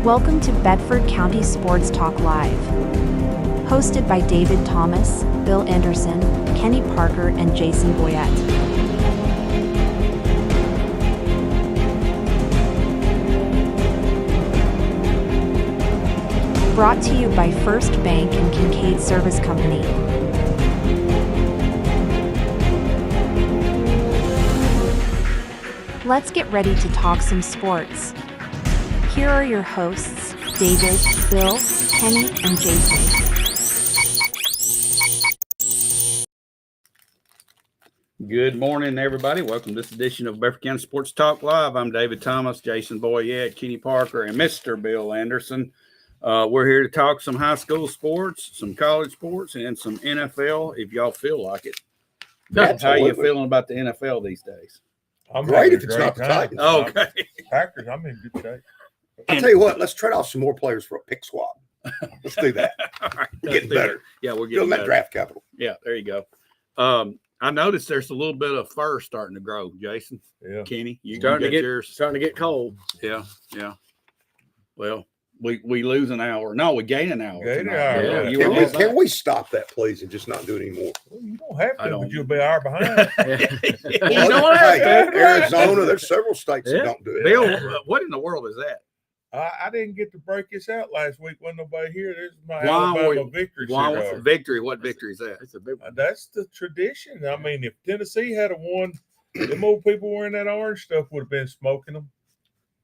Welcome to Bedford County Sports Talk Live. Hosted by David Thomas, Bill Anderson, Kenny Parker, and Jason Boyette. Brought to you by First Bank and Kincaid Service Company. Let's get ready to talk some sports. Here are your hosts, David, Bill, Kenny, and Jason. Good morning, everybody. Welcome to this edition of Bedford County Sports Talk Live. I'm David Thomas, Jason Boyette, Kenny Parker, and Mr. Bill Anderson. We're here to talk some high school sports, some college sports, and some NFL, if y'all feel like it. How you feeling about the NFL these days? I'm great if it's not the Titans. Okay. Packers, I'm in good shape. I'll tell you what, let's trade off some more players for a pick swap. Let's do that. All right, We're getting better. Yeah, we're Give getting them that better. draft capital. Yeah, there you go. I noticed there's a little bit of fur starting to grow, Jason. Yeah. Kenny, you Starting to got get yours. starting to get cold. Yeah. Well, we lose an hour. No, we gain an hour. Gain an tonight. hour, Yeah, yeah. you Can were we, all can we stop that, please, and just not do it anymore? Well, you don't have I to, don't- but you'll be an hour behind. You Well, don't hey, have to. Arizona, there's several states that Yeah. don't do it. Bill, what in the world is that? I didn't get to break this out last week. Wasn't nobody here. This is my Why Alabama we- victory Why cigar. victory? What victory is that? It's a big one. That's the tradition. I mean, if Tennessee had a won, them old people wearing that orange stuff would have been smoking them.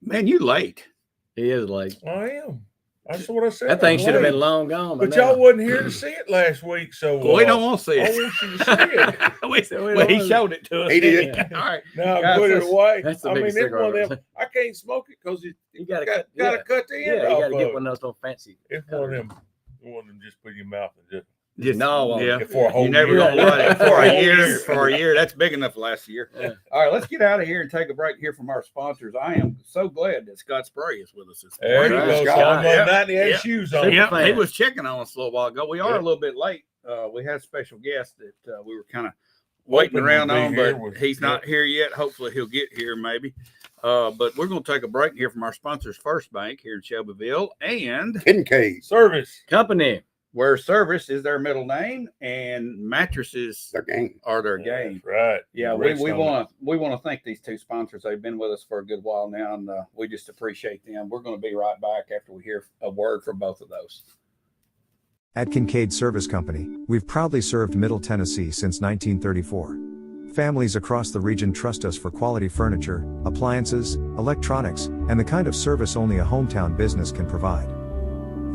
Man, you late. He is late. I am. That's what I said. That thing I'm should have late. been long gone. by But now. y'all wasn't here to see it last week, so We don't want to see I it. want you to see it. Well, he showed it to us. He did. All right. Now Guys, put it that's- away. that's the I mean, biggest it's cigar one of I've them. I can't smoke it because You gotta gotta cut. cut the end Yeah, you off gotta of get it. one of those little fancy. It's one of them just put in your mouth and just Just, No, yeah. for a whole You never year. gonna light it for For a a whole year. year. For a year, that's big enough last year. Yeah. All right, let's get out of here and take a break here from our sponsors. I am so glad that Scott Spray is with us this There you morning. go. Scott. Psalm Yeah. 98 Yeah. shoes on. Super Yep, he fan. was checking on us a little while ago. We are Yeah. a little bit late. We had a special guest that we were kind of waiting Hoping around he'd be on, here but with- he's not here yet. Hopefully, he'll get here maybe. But we're going to take a break here from our sponsors, First Bank here in Shelbyville, and Kincaid, Service. Company. where Service is their middle name and mattresses their game. are their game. That's right. Yeah, we want to thank these two sponsors. They've been with us for a good while now, and we just appreciate them. We're going to be right back after we hear a word from both of those. At Kincaid Service Company, we've proudly served Middle Tennessee since 1934. Families across the region trust us for quality furniture, appliances, electronics, and the kind of service only a hometown business can provide.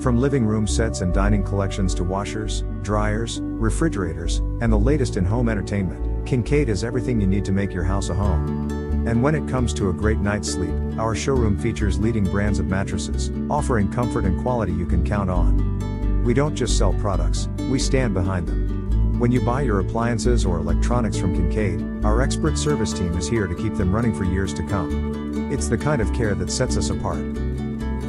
From living room sets and dining collections to washers, dryers, refrigerators, and the latest in home entertainment, Kincaid is everything you need to make your house a home. And when it comes to a great night's sleep, our showroom features leading brands of mattresses, offering comfort and quality you can count on. We don't just sell products, we stand behind them. When you buy your appliances or electronics from Kincaid, our expert service team is here to keep them running for years to come. It's the kind of care that sets us apart.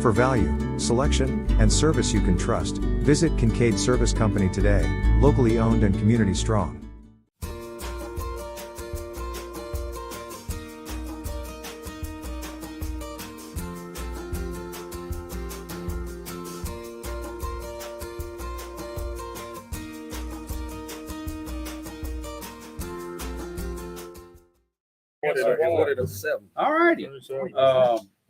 For value, selection, and service you can trust, visit Kincaid Service Company today, locally owned and community strong. All righty.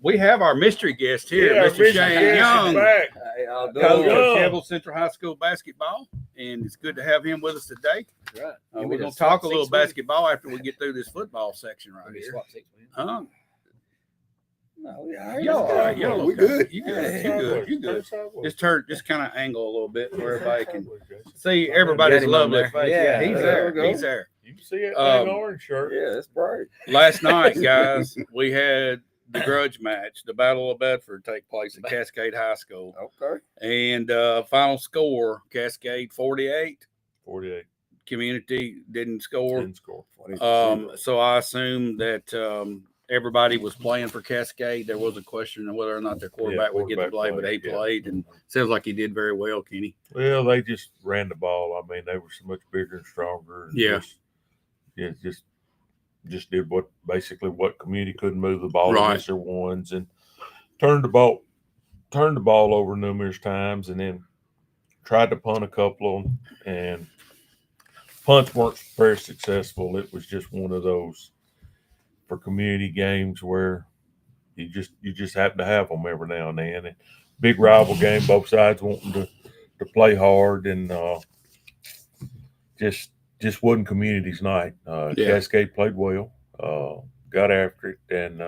We have our mystery guest here, Yeah, Mr. Shane Young, Back. Hey, I'll do coach Young. of Shelbyville Central High School basketball, and it's good to have him with us today. Right. We're going to talk a little basketball after we get through this football section right here. Huh? No, yeah, You're all right. You're We good. You good. You good. You good. Just kind of angle a little bit where everybody can see Got everybody's him on lovely there. face. Yeah, He's there there. we go. He's there. You can see it Um, dang orange shirt. Yeah, it's bright. Last night, guys, we had the grudge match, the Battle of Bedford, take place at Cascade High School. Okay. And final score, Cascade 48. 48. Community didn't score. Didn't score. So I assume that everybody was playing for Cascade. There was a question of whether or not their quarterback would get to play, but he played, and sounds like he did very well, Kenny. Well, they just ran the ball. I mean, they were so much bigger and stronger. And Yeah. Just did what community couldn't move the ball Right. against their ones and turned the ball turned the ball over numerous times, and then tried to punt a couple of them, and punts weren't very successful. It was just one of those for community games where you just happen to have them every now and then. And big rival game, both sides wanting to play hard, and just wasn't community's night. Cascade played well, got after it, and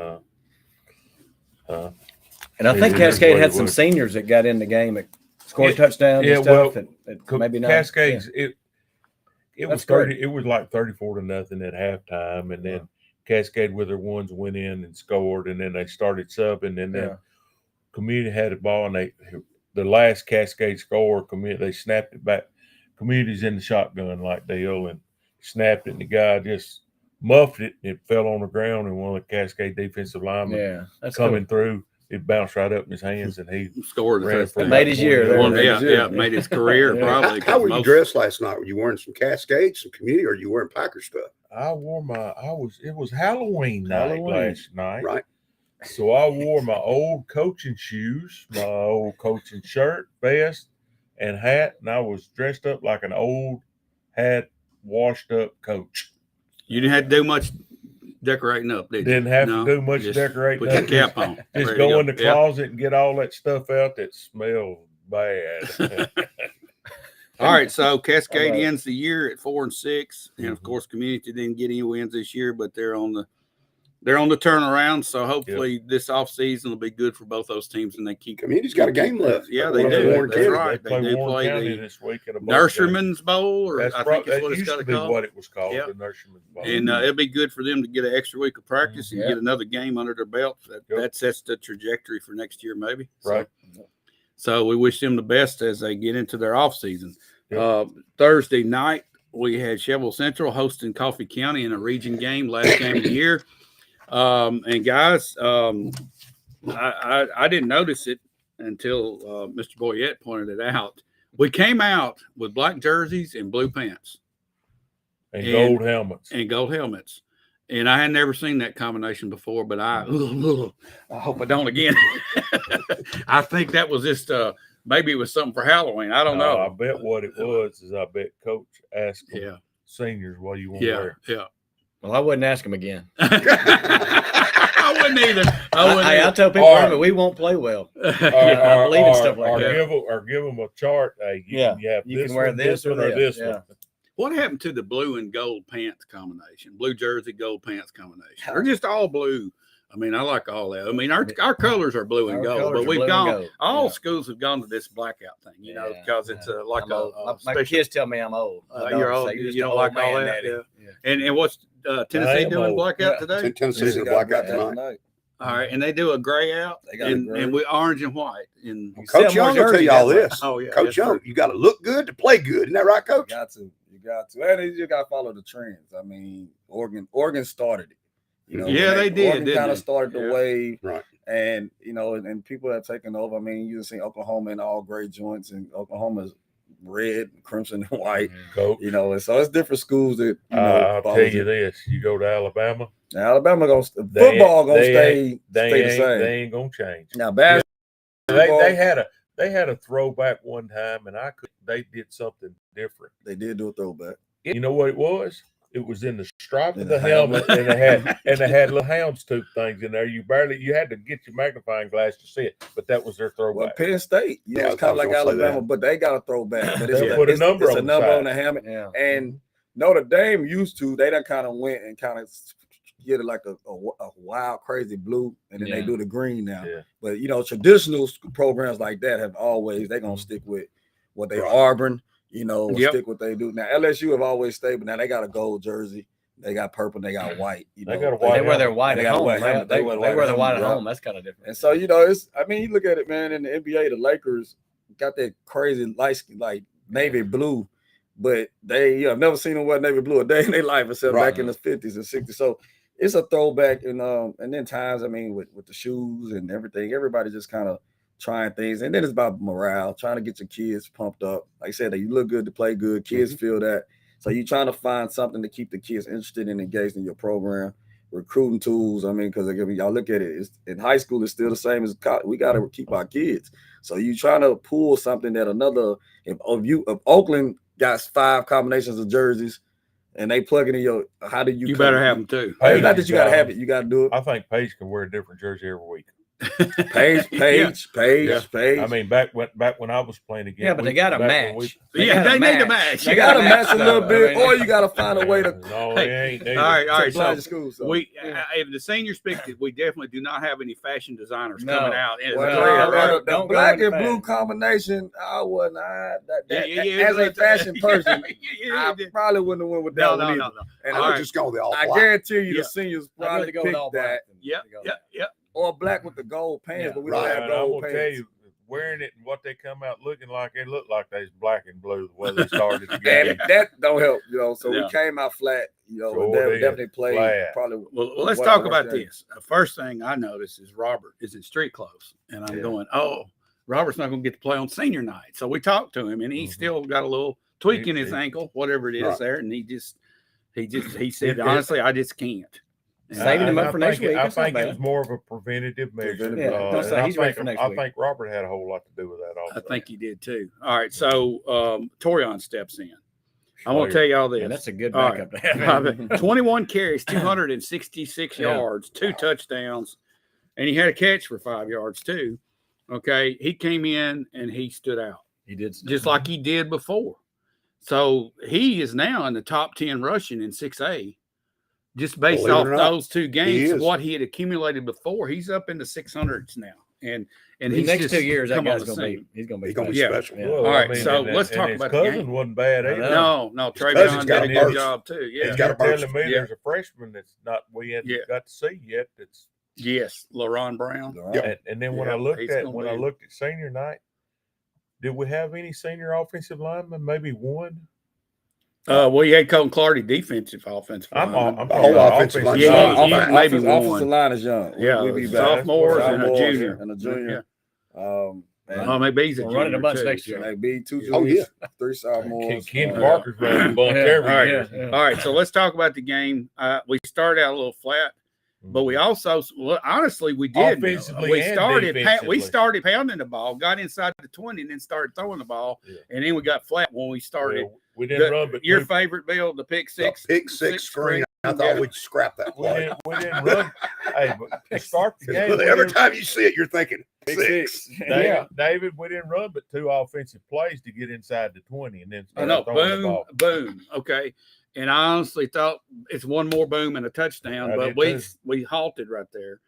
I think it is Cascade what had it some was. seniors that got in the game that scored touchdowns and stuff. Maybe not. Cascades. It That's was 30. It was like 34-0 at halftime, and then Cascade with their ones went in and scored, and then they started subbing, and then community had the ball, and the last Cascade score, they snapped it back. Community's in the shotgun like deal and snapped it, and the guy just muffed it, and it fell on the ground, and one of the Cascade defensive linemen that's coming through, it bounced right up in his hands, and he scored the ran for touchdown. Made his year there. Made his career probably. How were you dressed last night? Were you wearing some Cascade, some community, or are you wearing Packer stuff? It was Halloween night last night. Right. So I wore my old coaching shoes, my old coaching shirt, vest, and hat, and I was dressed up like an old hat, washed up coach. You didn't have to do much decorating up, did you? Didn't have to do much decorating. Put your cap on. Just go in the closet and get all that stuff out that smells bad. All right, so Cascade ends the year at 4-6, and of course, community didn't get any wins this year, but they're on the turnaround. So hopefully, this offseason will be good for both those teams, and they keep. Community's got a game left. Yeah, they do. Warren That's County. right. They They do Warren play County the this week in a Nurseryman's Bowl, or That's I right. think it's what That it's used got to to be call. what it was called, Yep. the Nurseryman's Bowl. And it'll be good for them to get an extra week of practice and get another game under their belt. That sets the trajectory for next year, maybe. Right. So we wish them the best as they get into their off season. Yep. Thursday night, we had Chevrolet Central hosting Coffee County in a region game, last game of the year. And guys, I didn't notice it until Mr. Boyette pointed it out. We came out with black jerseys and blue pants. And gold helmets. And I had never seen that combination before, but I hope I don't again. I think that was just maybe it was something for Halloween. I don't know. I bet what it was is I bet Coach asked them seniors what you want to wear. Yeah. Well, I wouldn't ask him again. I wouldn't either. I tell people, we won't play well. I believe in stuff like that. Or give them a chart. Hey, you can wear this or this one. one. What happened to the blue and gold pants combination? Blue jersey, gold pants combination. They're just all blue. I mean, I like all that. I mean, our colors are blue and gold, but we've gone. All schools have gone to this blackout thing, because it's like my kids tell me I'm old. You're old. You don't like all that. Yeah. And what's Tennessee doing blackout today? Tennessee's in a blackout tonight. All right, and they do a gray out, and we orange and white. And Coach Young will tell you all this. Oh yeah, Coach Young, you got to look good to play good. Isn't that right, Coach? You got to, and you just got to follow the trends. I mean, Oregon started it. They did. Oregon kind of started the wave, right? And and people have taken over. I mean, you see Oklahoma in all gray joints, and Oklahoma's red, crimson, and white. Coach. And so it's different schools that I'll tell you this: you go to Alabama. Now, Alabama football gonna stay the same. They ain't gonna change. Now, basketball. They had a throwback one time, and they did something different. They did do a throwback. You know what it was? It was in the stripe of the helmet, and they had little houndstooth things in there. You had to get your magnifying glass to see it, but that was their throwback. Well, Penn State, it's kind of like Alabama, but they got a throwback. But it's a number on the helmet. Yeah. And Notre Dame used to. They done kind of went and kind of get it like a wild, crazy blue, and then they do the green now. Yeah. But traditional programs like that have always they're gonna stick with what they Auburn. Stick what they do. Now LSU have always stayed, but now they got a gold jersey, they got purple, they got white. They got a white. They wear their white at home. They wear the white at home. That's kind of different. And so it's. I mean, you look at it, man. In the NBA, the Lakers got that crazy like navy blue, but they I've never seen them wear navy blue a day in their life except back in the 50s and 60s. So it's a throwback, and then times. I mean, with the shoes and everything, everybody just kind of trying things, and then it's about morale, trying to get your kids pumped up. Like I said, you look good to play good. Kids feel that, so you're trying to find something to keep the kids interested and engaged in your program. recruiting tools. I mean, because y'all look at it, in high school, it's still the same as college. We got to keep our kids. So you trying to pull something that if Oakland got 5 combinations of jerseys and they plug it in how do you? You better have them too. It's not that you got to have it. You got to do it. I think Paige can wear a different jersey every week. Page. I mean, back when I was playing again. Yeah, but they got to match. They need a match. You got to match a little bit, or you got to find a way to. No, it ain't. All right. So school, we, in the senior speak, we definitely do not have any fashion designers No. coming out. The Don't go black any and blue fast. combination, I wouldn't. Yeah, as a fashion person, Yeah, I probably wouldn't have went with that. no. And And All I would right. just go the all I black. guarantee you, Yeah. the seniors I'd rather probably go with picked all that, black. Yep. or black with the gold pants, Yeah. but we Right. don't have And I'm gold gonna pants. tell you, wearing it and what they come out looking like, it looked like they was black and blue the way they started the game. And that don't help, So Yeah. we came out flat, Sure and did. definitely played Flat. probably. Well, let's What- talk what's about that? this. The first thing I noticed is Robert is in street clothes, and I'm Yeah. going, "Oh, Robert's not going to get to play on senior night." So we talked to him, and he Mhm. still got a little tweak in his He- ankle, whatever it is Right. there, and he said, It- honestly, I just can't. And Saving him I up for think next week, I that's not think it bad. was more of a preventative measure. Preventative measure. Yeah, don't and say I he's ready think- for next I week. think Robert had a whole lot to do with that also. I think he did too. All right, so Torion steps in. I'm going to tell you all this. Yeah, that's a good All backup to have. 21 carries, 266 Yeah. yards, 2 touchdowns, and he had a catch for 5 yards too. Okay, he came in and he stood out He did just like he did before. So he is now in the top 10 rushing in 6A, just based Believe it off or not, those 2 games. is. What he had accumulated before, he's up in the 600s now, and The he's next just 2 years, that come on guy's the going to scene. be. He's going to be. He's gonna be special. special. Yeah. Well, All right, so and let's talk his about the cousin game. wasn't bad either. No, cousin's Travion got did a a good burst. job too. Yeah, He's got a You're burst. telling me Yeah. there's a freshman that's not we hadn't Yeah. got to see yet. That's yes, LaRon Brown. and then when Yeah, I looked he's at gonna be- looked at senior night, did we have any senior offensive linemen? Maybe one. Well, you had Colton Clardy, offensive I'm lineman. The whole offensive line. Yeah, Yeah, maybe offensive one. line is young. Yeah, we be back. sophomores and a Sophomores junior. and a junior. Oh, maybe he's a We're running a junior, bunch too. next year. Maybe 2 Oh, juniors, yeah. 3 sophomores. Ken uh, Parker's running a bunch Yeah. every All right. year. Yeah. All right, so let's talk about the game. We started out a little flat, but we also, honestly, we did. Offensively We and started, defensively. we started pounding the ball, got inside the 20, and then started throwing the ball, Yeah. and then we got flat when we started. Well, we didn't The- run, but your two- favorite, Bill, the pick six, The pick six screen. I thought Yeah. we'd scrap that we play. didn't run. Hey, but to start the game, we Every didn't- time you see it, you're thinking Big six. six. David, we didn't run but 2 offensive plays to get inside the 20, and then I start know, throwing the boom, ball. boom. Okay. And I honestly thought it's one more boom and a touchdown, I but did we too. we halted right there.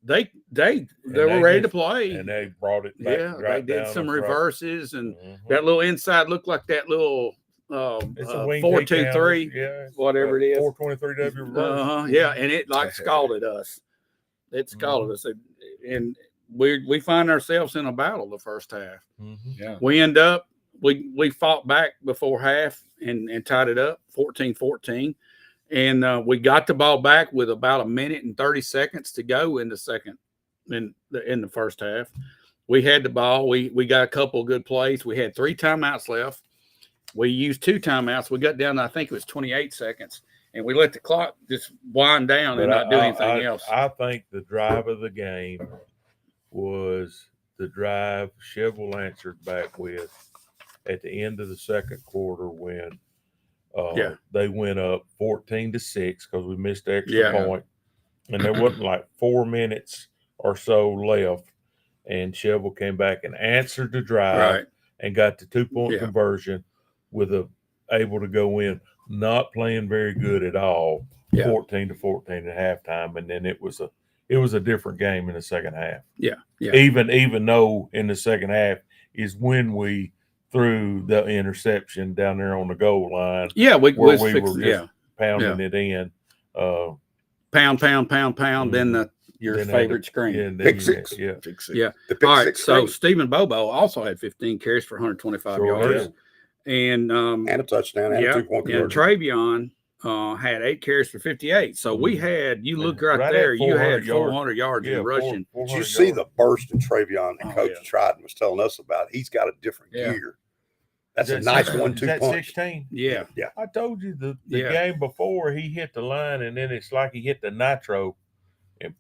They were they ready to just- play. And they brought it back. Yeah, they right did down some the throat. reverses, and Mhm. that little inside looked like that little It's a wing 4-2-3, takedown. Yeah, it's whatever it is. 423W reverse. Yeah, and it like scalded us. It scalded us, and we find ourselves in a battle the first half. Mhm. Yeah. We end up we fought back before half and tied it up 14-14, and we got the ball back with about a minute and 30 seconds to go in the first half. We had the ball. We got a couple of good plays. We had 3 timeouts left. We used 2 timeouts. We got down to, I think it was 28 seconds, and we let the clock just wind down and not do anything else. I think the drive of the game was the drive Chevrolet answered back with at the end of the second quarter when they went up 14-6 because we missed the extra point, and there wasn't like 4 minutes or so left, and Chevrolet came back and answered the drive and got the 2-point conversion with able to go in, not playing very good at all, 14-14 at halftime, and then it was a different game in the second half. Yeah. Even though in the second half is when we threw the interception down there on the goal line. Yeah, we were fixed, just pounding it in. Pound. Then your Then favorite screen. Pick six. Yeah. Yeah. The pick All right. six So screen Stephen Bobo also had 15 carries for 125 Sure yards, did. and and a touchdown and a 2-point and conversion. Travion had 8 carries for 58. So we had, you look right, Right there, at you had 400 400 yards in rushing. Did you see the burst in Travion that Oh, Coach yeah. Trident was telling us about? He's got a different Yeah. gear. That's a Is nice that 1-2 punch. 16? Yeah. I told you the Yeah. game before he hit the line, and then it's like he hit the nitro. And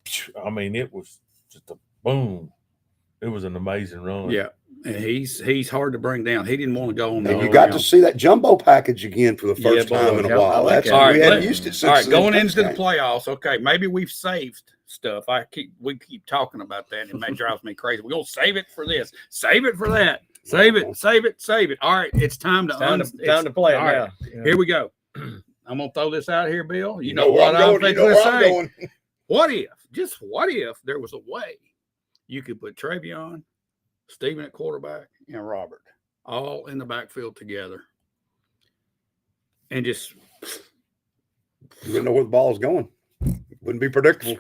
I mean, it was just a boom. It was an amazing run. Yeah. And he's hard to bring down. He didn't want to go on the And you whole got round. to see that jumbo package again for the Yeah, first boy, time in a I while. like That's it. All right, we hadn't let- used it since. All right, the going Prince into the game. playoffs. Okay, maybe we've saved stuff. We keep talking about that, and it drives me crazy. We're gonna save it for this, save it for that, save it, save it, save it. All right, it's time to Time to play it all now. right, here we go. I'm gonna throw this out here, Bill. You know where what I'm going. You fixing know to where I'm say. going. What if there was a way you could put Travion, Steven at quarterback, and Robert all in the backfield together, and just You wouldn't know where the ball's going. Wouldn't be predictable.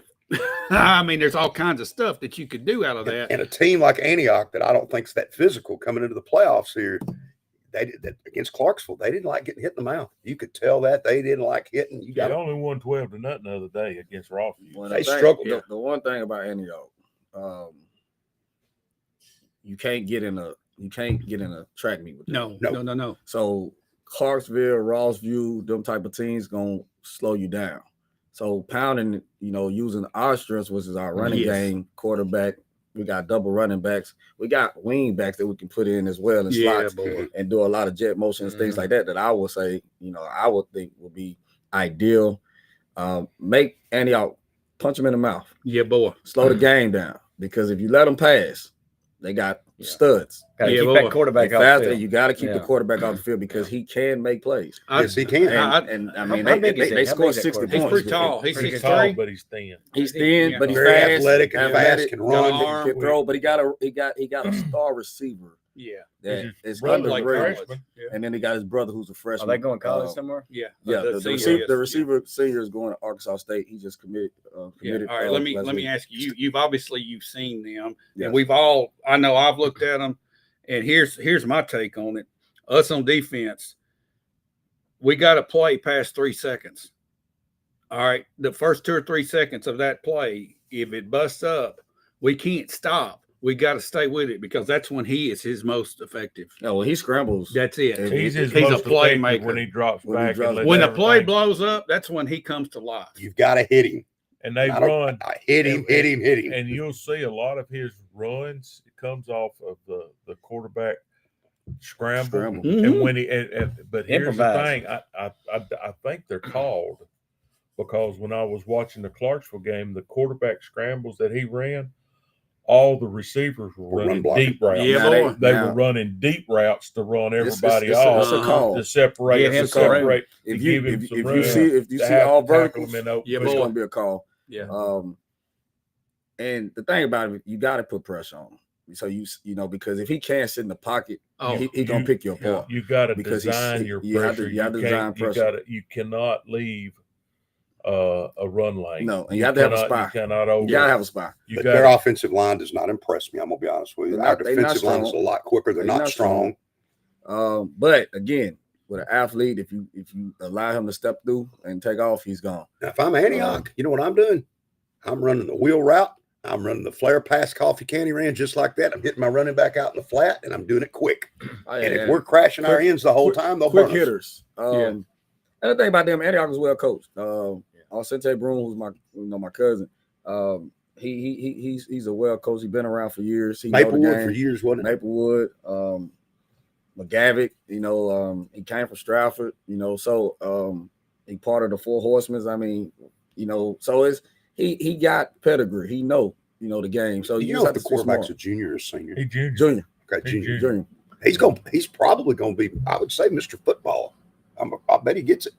I mean, there's all kinds of stuff that you could do out of that. And a team like Antioch that I don't think's that physical coming into the playoffs here, they did that against Clarksville. They didn't like getting hit in the mouth. You could tell that they didn't like hitting. You They got only won 12-0 the other day against Rockview. Well, They the thing- struggled. The one thing about Antioch, you can't get in a track meet with them. No. So Clarksville, Rossview, them type of teams gonna slow you down. So pounding, using our strengths, which is our running Yes. game, quarterback. We got double running backs. We got wing backs that we can put in as well in Yeah, slots boy. and do a lot of jet motions, things like that. That I would say, I would think would be ideal. Make Antioch punch them in the mouth, Yeah, boy. slow the game down, because if you let them pass, they got studs. Got to Yeah, keep boy. that quarterback And off faster, the field. you got to keep the Yeah. quarterback off the field because he can make plays. yes, he can. And I mean, how big is he? they How scored big is that 60 quarterback? He's points. pretty tall. He's Pretty 6'3". tall, but he's thin. He's thin, Yeah. but he's Very fast, athletic and fast, can run. arm. can throw. But he got a star receiver Yeah. that He's is run under like radar. freshman. Yeah. And then he got his brother who's a Are freshman. they going college somewhere? Yeah. Yeah, the senior receiver, is, senior is going to Arkansas State. He just committed. Yeah. committed All right. Let me last week. ask you. You've obviously seen them, Yes. and I know I've looked at them, and here's my take on it. Us on defense, we got to play past 3 seconds. All right. The first 2 or 3 seconds of that play, if it busts up, we can't stop. We got to stay with it because that's when he is his most effective. No, well, he scrambles. That's it. He's He's most a effective playmaker. when he drops When he back. drops and lets When the play everything- blows up, that's when he comes to life. You've got to hit him. and they I don't- run, I hit him. and you'll see a lot of his runs. It comes off of the quarterback scramble. Mhm. And when but here's the Improvise. thing, I think they're called because when I was watching the Clarksville game, the quarterback scrambles that he ran, all the receivers were Run running blocking. deep routes. Yeah, Now boy. They now, were running deep routes to run everybody it's off a call. to separate, Give him to some room. separate, to If give you him if, some if room. you see if you to see have all to tackle verticals, him in open Yeah, it's boy. going to be a call. Yeah. And the thing about it, you got to put pressure on him. So because if he can't sit in the pocket, Oh, he gonna pick you apart. You got to Because design your you have to- pressure. you have to design can't- pressure. You cannot leave a run lane. No, and you have to have a cannot- spy. You cannot over. You gotta have a spy. You But got their offensive line does not impress me. I'm gonna be honest with you. They're Our not- they're not defensive line is a strong. lot quicker. They're not strong. But again, with an athlete, if you allow him to step through and take off, he's gone. Now, if I'm Antioch, you know what I'm doing? I'm running the wheel route. I'm running the flare pass coffee candy ran just like that. I'm hitting my running back out in the flat, and I'm doing it quick. And if we're crashing our ends the whole time, they'll quick burn us. hitters. And the thing about them, Antioch is well coached. Alcente Broom, who's my cousin, he's a well coach. He's been around for years. He know the Maplewood game. for years, wasn't it? Maplewood, McGavick, he came from Stratford, so he part of the Four Horsemen. I mean, so it's he got pedigree. He know the game. So You just know if have the to stay quarterback's smart. a junior or senior. Hey, Junior. Junior. Okay, Hey, junior. junior. Junior. He's probably gonna be, I would say, Mr. Football. I bet he gets it.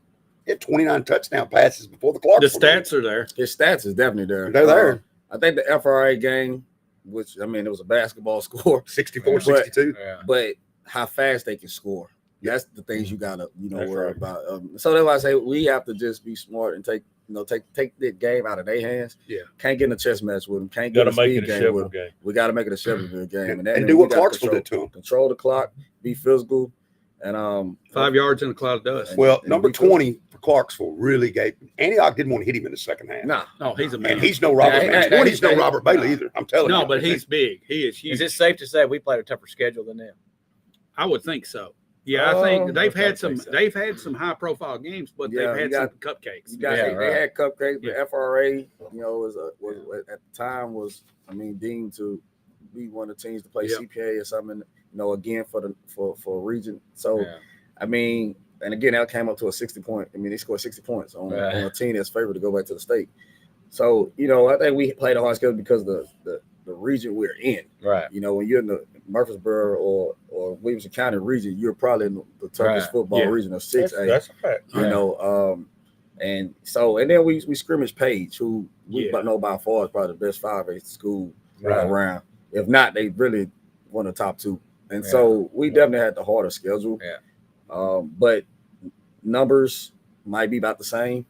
He had 29 touchdown passes before the The Clarksville game. stats are there. His stats is definitely there. They're there. I think the FRA game, which it was a basketball score, 64, But- 62. Yeah. but how fast they can score. That's the things you gotta That's worry right. about. So that's why I say we have to just be smart and take the game out of their hands. Yeah. Can't get in a chess match with them. Can't Got get to a make speed it a game shovel with them. game. We got to make it a Chevrolet game, And then do we what gotta Clarksville control, did to him. Control the clock, be physical, and 5 yards in a cloud of dust. Well, and number be cool. 20 for Clarksville really gave Antioch didn't want to hit him in the second half. Nah, Oh, he's a man. And he's no Robert. Yeah, 20's no hey, Robert Bailey either. I'm telling you. No, but he's big. He is huge. Is it safe to say we played a tougher schedule than them? I would think so. Yeah, I think they've okay, had some. so. They've had some high profile games, but they've had some cupcakes. They had cupcakes. Yeah. The FRA, was at the time was deemed to be one of the teams to play CPA or something. Again for region. So, I mean, and again that came up to a 60-point. I mean, they scored 60 points on a team that's favored to go back to the state. So, I think we played a hard schedule because of the region we're in. Right. When you're in the Murfreesboro or Williamson County region, you're probably in the toughest football region of 6A. That's a fact. And then we scrimmage Page, who we know by far is probably the best 5A school around. If not, they really won the top 2. And so we definitely had the harder schedule. Yeah. But numbers might be about the same.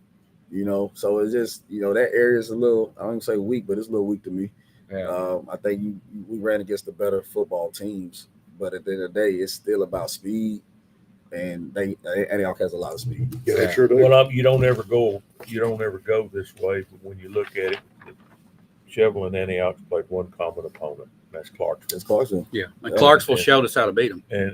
So it's just, that area is a little, I don't even say weak, but it's a little weak to me. Yeah. I think we ran against the better football teams, but at the end of the day, it's still about speed, and Antioch has a lot of speed. Yeah, they sure do. Well, you don't ever go this way, but when you look at it, Chevrolet and Antioch played one common opponent. That's Clarksville. It's Clarksville. Yeah, and Clarksville showed us how to beat them. And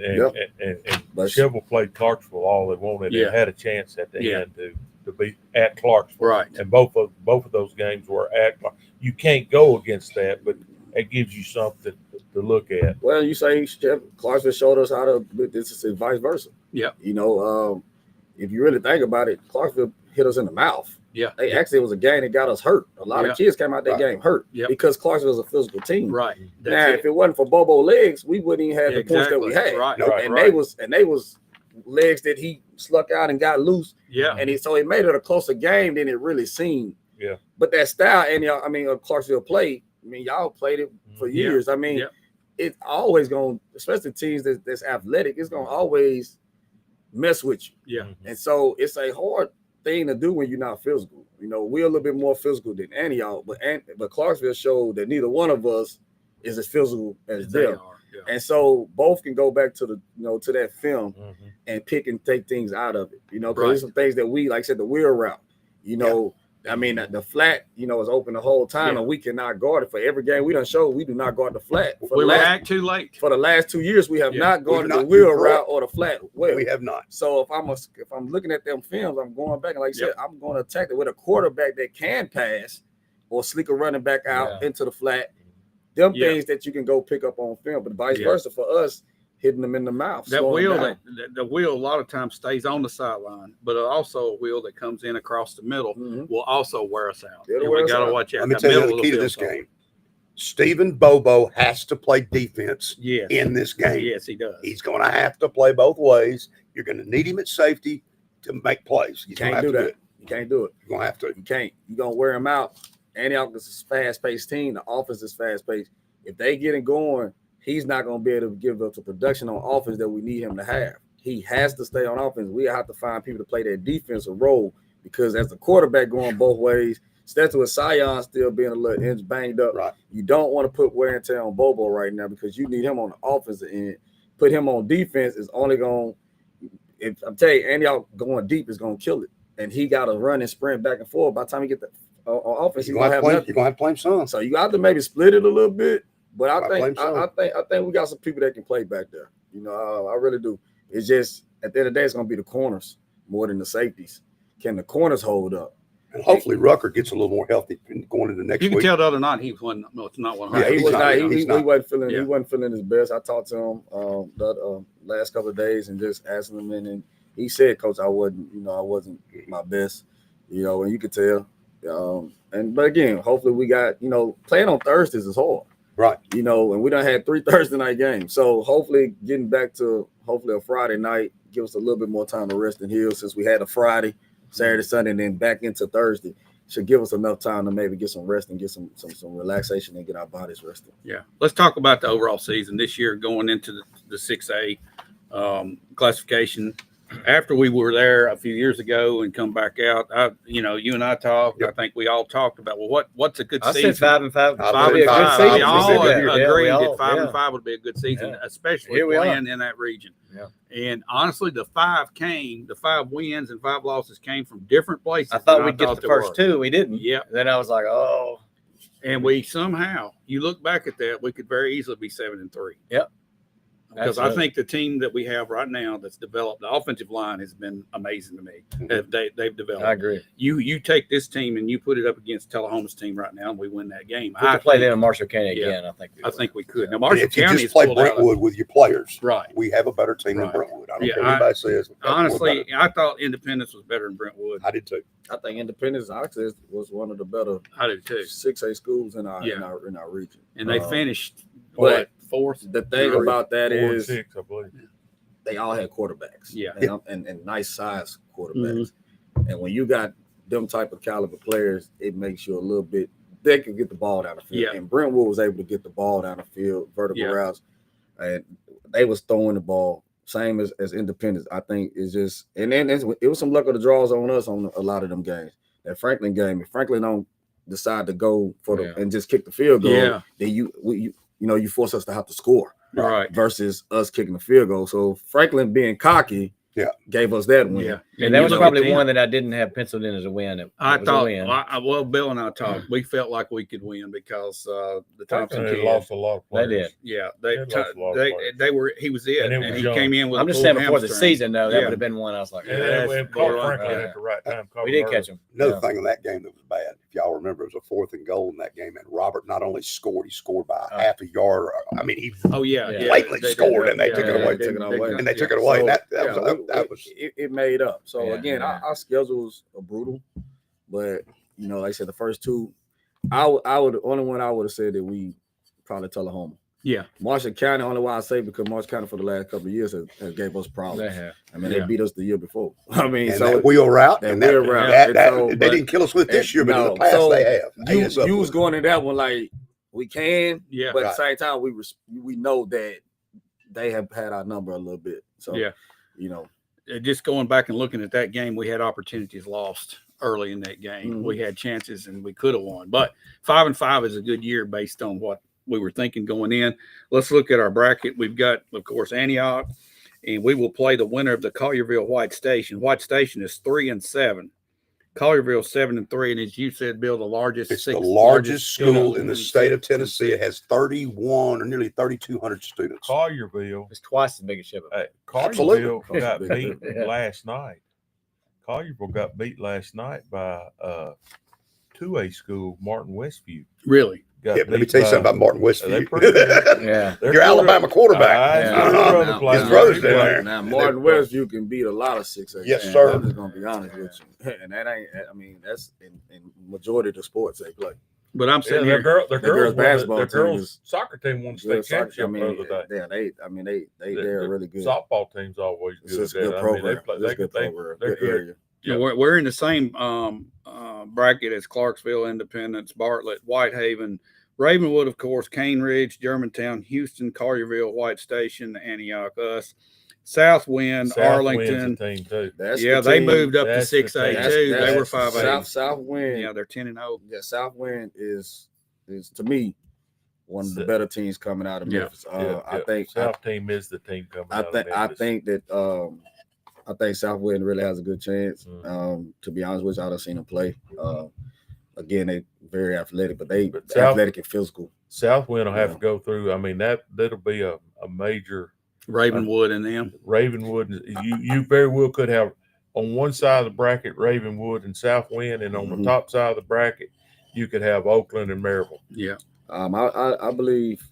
Chevrolet played Clarksville all they wanted. They had a chance at the end to beat at Clarksville. Right. And both of those games were at Clarksville. You can't go against that, but it gives you something to look at. Well, you say Clarksville showed us how to do this, and vice versa. Yeah. If you really think about it, Clarksville hit us in the mouth. Yeah. It was a game that got us hurt. A lot of kids came out that game hurt because Clarksville was a physical team. Right. If it wasn't for Bobo legs, we wouldn't even have the points that we had. Right. They was legs that he sluck out and got loose. Yeah. And so it made it a closer game than it really seemed. Yeah. But that style, Clarksville played. Y'all played it for years. It's always going, especially teams that's athletic, it's going to always mess with you. Yeah. And so it's a hard thing to do when you're not physical. We're a little bit more physical than Antioch, but Clarksville showed that neither one of us is as physical as them. Yeah. And so both can go back to to that film and pick and take things out of it. Because there's some things that we, like I said, the wheel route. The flat, is open the whole time, and we cannot guard it. For every game we done showed, we do not guard the flat. We react too late. For the last 2 years, we have not guarded the wheel route or the flat well. We have not. So if I'm looking at them films, I'm going back and like I said, I'm going to attack it with a quarterback that can pass or sneak a running back out into the flat. Them things that you can go pick up on film, but vice versa for us, hitting them in the mouth. That wheel, the wheel, a lot of times stays on the sideline, but also a wheel that comes in across the middle will also wear us out. We got to watch out. Let me tell you the key to this game. Stephen Bobo has to play defense in this game. Yes, he does. He's going to have to play both ways. You're going to need him at safety to make plays. You can't do that. You can't do it. You're going to have to. You can't. You're going to wear him out. Antioch is a fast-paced team. The offense is fast-paced. If they get it going, he's not going to be able to give us the production on offense that we need him to have. He has to stay on offense. We have to find people to play that defensive role because as the quarterback going both ways, especially with Sion still being a little inch banged up, you don't want to put wear and tear on Bobo right now because you need him on the offensive end. Put him on defense is only going – I'm telling you, Antioch going deep is going to kill it. And he got to run and sprint back and forth. By the time he get the offense, he's going to have nothing. You're going to have to play him some. So you have to maybe split it a little bit. But I think we got some people that can play back there. I really do. It's just at the end of the day, it's going to be the corners more than the safeties. Can the corners hold up? And hopefully Rucker gets a little more healthy going into next week. You can tell the other night he wasn't. No, it's not 100. Yeah, he wasn't feeling. He wasn't feeling his best. I talked to him the last couple of days and just asked him, and he said, "Coach, I wasn't my best." And you could tell. But again, hopefully we got playing on Thursdays is hard. Right. And we done had 3 Thursday night games. So hopefully getting back to a Friday night, give us a little bit more time to rest and heal since we had a Friday, Saturday, Sunday, and then back into Thursday. Should give us enough time to maybe get some rest and get some relaxation and get our bodies rested. Yeah. Let's talk about the overall season this year going into the 6A classification. After we were there a few years ago and come back out, you and I talked. I think we all talked about what's a good season. I said 5-5. 5-5. We all agreed that 5-5 would be a good season, especially playing in that region. Yeah. And honestly, the 5 wins and 5 losses came from different places. I thought we'd get the first 2. We didn't. Yeah. Then I was like, oh. And we somehow, you look back at that, we could very easily be 7-3. Yep. because I think the team that we have right now that's developed, the offensive line has been amazing to me. They've developed. I agree. You take this team and you put it up against Tullahoma's team right now, and we win that game. We could play them in Marshall County again. I think we could. Yeah. Now Marshall if you County just play Brentwood with your players, right? We have a better team than Brentwood. I don't care what anybody says. Honestly, I thought Independence was better than Brentwood. I did too. I think Independence actually was one of the better 6A schools in our region. And they finished fourth. The thing about that is 6, I believe. They all had quarterbacks. Yeah. And nice size quarterbacks. Mm-hmm. And when you got them type of caliber players, it makes you a little bit, they can get the ball down the field. Yeah. And Brentwood was able to get the ball down the field, vertical routes. And they was throwing the ball, same as Independence. I think it's just, and then it was some luck of the draws on us on a lot of them games. That Franklin game, if Franklin don't decide to go for the and just kick the field goal, then you force us to have to score. Right. Versus us kicking the field goal. So Franklin being cocky gave us that win. Yeah. And that was probably one that I didn't have penciled in as a win. I thought, Bill and I talked. We felt like we could win because the Thompson kid lost a lot of players. They did. Yeah, they were. He was it, and he came in with. I'm just saying before the season, though, that would have been one. I was like, and caught Franklin at the right time. We did catch him. Another thing in that game that was bad, if y'all remember, it was a 4th and goal in that game, and Robert not only scored, he scored by half a yard. I mean, he blatantly scored, and they took it away. And they took it away. That was. It made up. So again, our schedules are brutal, but like I said, the first two, I would the only one I would have said that we probably Tullahoma. Yeah, Marshall County. Only why I say because Marshall County for the last couple of years has gave us problems. They beat us the year before. I mean, so that wheel route, they didn't kill us with this year, but in the past they have. You was going in that one like we can, but at the same time we know that they have had our number a little bit. So just going back and looking at that game, we had opportunities lost early in that game. Mm-hmm. We had chances and we could have won. But 5-5 is a good year based on what we were thinking going in. Let's look at our bracket. We've got, of course, Antioch, and we will play the winner of the Collierville White Station. White Station is 3-7. Collierville 7-3, and as you said, Bill, the largest school in the state of Tennessee. It has 31 or nearly 3,200 students. Collierville is twice as big as Shippensburg. Collierville got beat last night. Collierville got beat last night by 2A school, Martin Westview. Really? Let me tell you something about Martin Westview. Your Alabama quarterback. His brother's there. Now Martin Westview can beat a lot of 6A. Yes, sir. I'm just gonna be honest with you, and that ain't. I mean, that's in majority of the sports they play. But I'm saying their girls basketball girls soccer team won the state championship the other day. They're really good. Softball team's always good. It's a good program. They're good. Yeah, we're in the same bracket as Clarksville, Independence, Bartlett, Whitehaven, Ravenwood, of course, Cane Ridge, Germantown, Houston, Collierville, White Station, Antioch, us. Southwind, Arlington. Team too. They moved up to 6A too. They were 5A. Southwind. Yeah, they're 10-0. Yeah, Southwind is to me one of the better teams coming out of Memphis. I think South team is the team coming out of Memphis. I think Southwind really has a good chance. To be honest with you, I done seen them play. Again, they very athletic, but athletic and physical. Southwind will have to go through. I mean, that'll be a major Ravenwood and them. Ravenwood, you very well could have on one side of the bracket Ravenwood and Southwind, and on the top side of the bracket you could have Oakland and Maryville. Yeah, I believe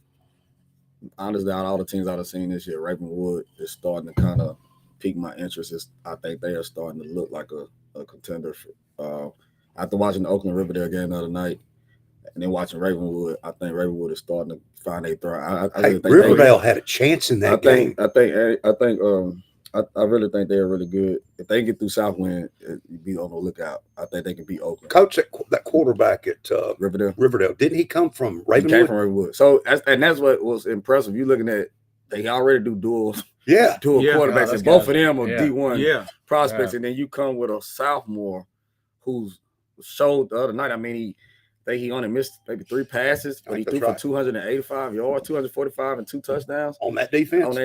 honestly, out of all the teams I've seen this year, Ravenwood is starting to kind of pique my interest. I think they are starting to look like a contender. After watching the Oakland Riverdale game the other night, and then watching Ravenwood, I think Ravenwood is starting to find a thrive. Riverdale had a chance in that game. I really think they're really good. If they get through Southwind, you be on the lookout. I think they can beat Oakland. Coach, that quarterback at Riverdale, didn't he come from Ravenwood? He came from Ravenwood. So that's what was impressive. You looking at they already do dual quarterbacks, and both of them are D1 prospects, and then you come with a sophomore who's showed the other night. I mean, he only missed maybe 3 passes, but he threw for 285 yards, 245, and 2 touchdowns on that defense.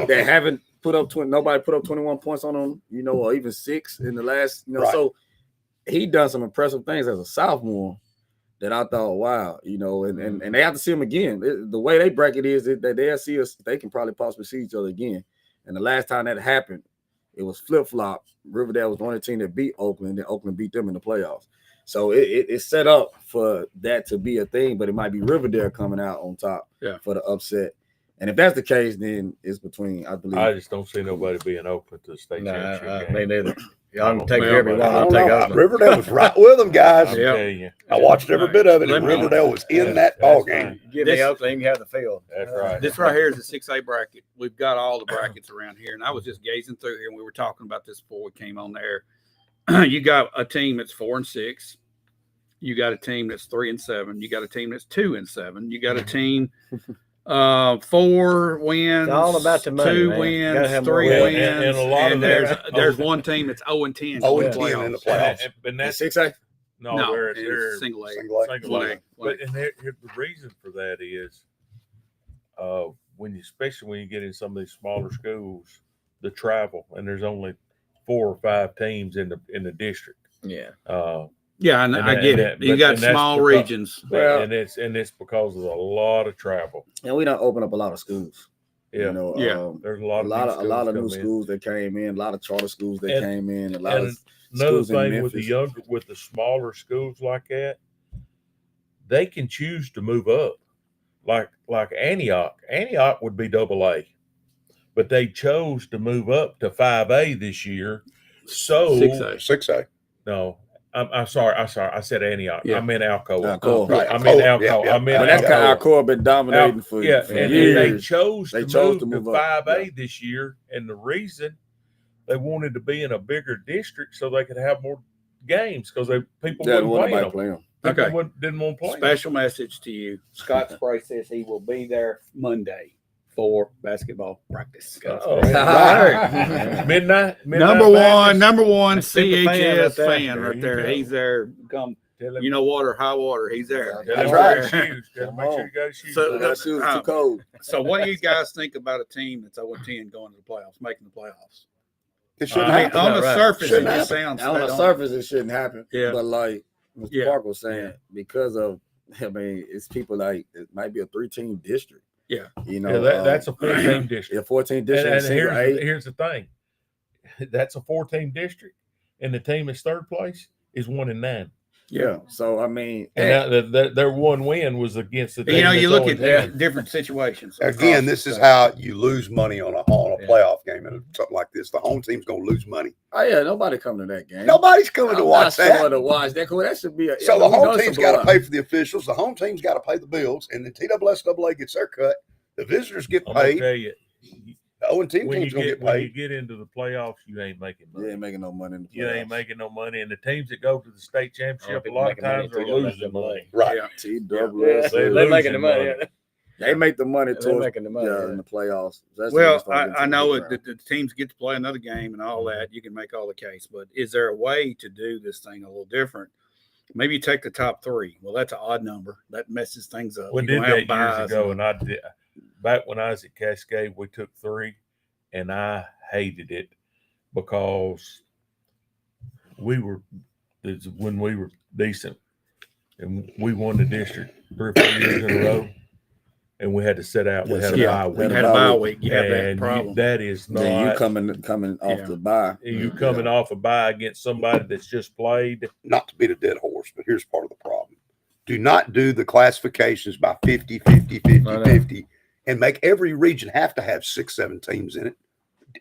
They haven't put up nobody put up 21 points on them, or even 6 in the last. So he done some impressive things as a sophomore. that I thought, wow, and they have to see them again. The way they bracket is that they'll see us, they can probably possibly see each other again. And the last time that happened, it was flip-flop. Riverdale was the only team that beat Oakland, and Oakland beat them in the playoffs. So it's set up for that to be a thing, but it might be Riverdale coming out on top for the upset. And if that's the case, then it's between, I believe. I just don't see nobody being open to the state championship game. Me neither. Y'all can take everyone. I'll take Oakland. Riverdale was right with them, guys. You. I watched every bit of it, and Riverdale was in that ball game. Give me Oakland, you can have the field. That's right. This right here is a 6A bracket. We've got all the brackets around here, and I was just gazing through here, and we were talking about this before we came on there. You got a team that's 4-6. You got a team that's 3-7. You got a team that's 2-7. You got a team 4 wins, it's all about the money, 2 man. wins, 3 wins, and a lot of there's one team that's 0-10. 0-10 in the playoffs. And that's 6A? No, they're it's single A. Single A. But the reason for that is especially when you get in some of these smaller schools, the travel, and there's only 4 or 5 teams in the district. Yeah. Yeah, I get it. You got small regions. Well, and it's because of a lot of travel. And we don't open up a lot of schools. Yeah. There's a lot of new schools that came in, a lot of charter schools that came in, a lot of another schools in thing with Memphis. with the smaller schools like that, they can choose to move up. Like Antioch. Antioch would be AA, but they chose to move up to 5A this year. So 6A. No. I'm sorry. I said Antioch. Yeah. I meant Alcoa. Right. I meant Alcoa. Yeah. I meant But that's Alcoa. kind of Alcoa been dominating for and years. they chose to move to move up. 5A this year, and the reason they wanted to be in a bigger district so they could have more games because people wouldn't play them. Okay. People didn't want to play them. Special message to you. Scott Spray says he will be there Monday for basketball practice. Midnight Number one super CHS fan fan right right there. there. He's there. Come, Tell him, water, high water. He's there. tell him That's to right. wear shoes. Tell him make sure you got shoes. So- That shoe was too cold. So, what do you guys think about a team that's 0-10 going to the playoffs, making the playoffs? It shouldn't I mean, happen. on the Right. surface, it Shouldn't just happen. sounds On the surface, it shouldn't happen. Yeah. But like Mr. Yeah. Parker was saying, because of, it's people like, it might be a 3-team district. Yeah. That's a 14 district. Yeah, 14 district. And here's the thing. That's a 14 district, and the team that's third place is 1-9. Yeah. So I mean, And their one win was against the team. You that's look at 0-10. different situations. Again, this is how you lose money on a playoff game and something like this. The home team's going to lose money. oh yeah, nobody coming to that game. Nobody's coming to watch that. To watch that. That should be. So the home team's got to pay for the officials. The home team's got to pay the bills, and the TSSAA gets their cut. The visitors get I'm gonna paid. tell you, The 0-10 when team's going to get you paid. get into the playoffs, you ain't making money. You ain't making no money in the playoffs. You ain't making no money, and the teams that go to the state championship a people lot of making money times are until they losing make the money. Right. TSSAA. They're making the money. losing They make the money They're towards making the money. in the playoffs. That's Well, when they start I getting know to it, the teams get to play another game and all that. You can make all the case, but is there a way to do this thing a little different? Maybe you take the top 3. Well, that's an odd number. That messes things up. We You did don't have that years buys ago, and- and I did. Back when I was at Cascade, we took 3, and I hated it because when we were decent, and we won the district 3 or 4 years in a row, and we had to sit out. We had a bye we week. had a bye week. You have that And problem. that is not. Then you coming off Yeah. the bye. You coming off a bye against somebody that's just played. Not to beat a dead horse, but here's part of the problem. Do not do the classifications by 50, 50, 50, 50, and make every region have to have 6, 7 teams in it.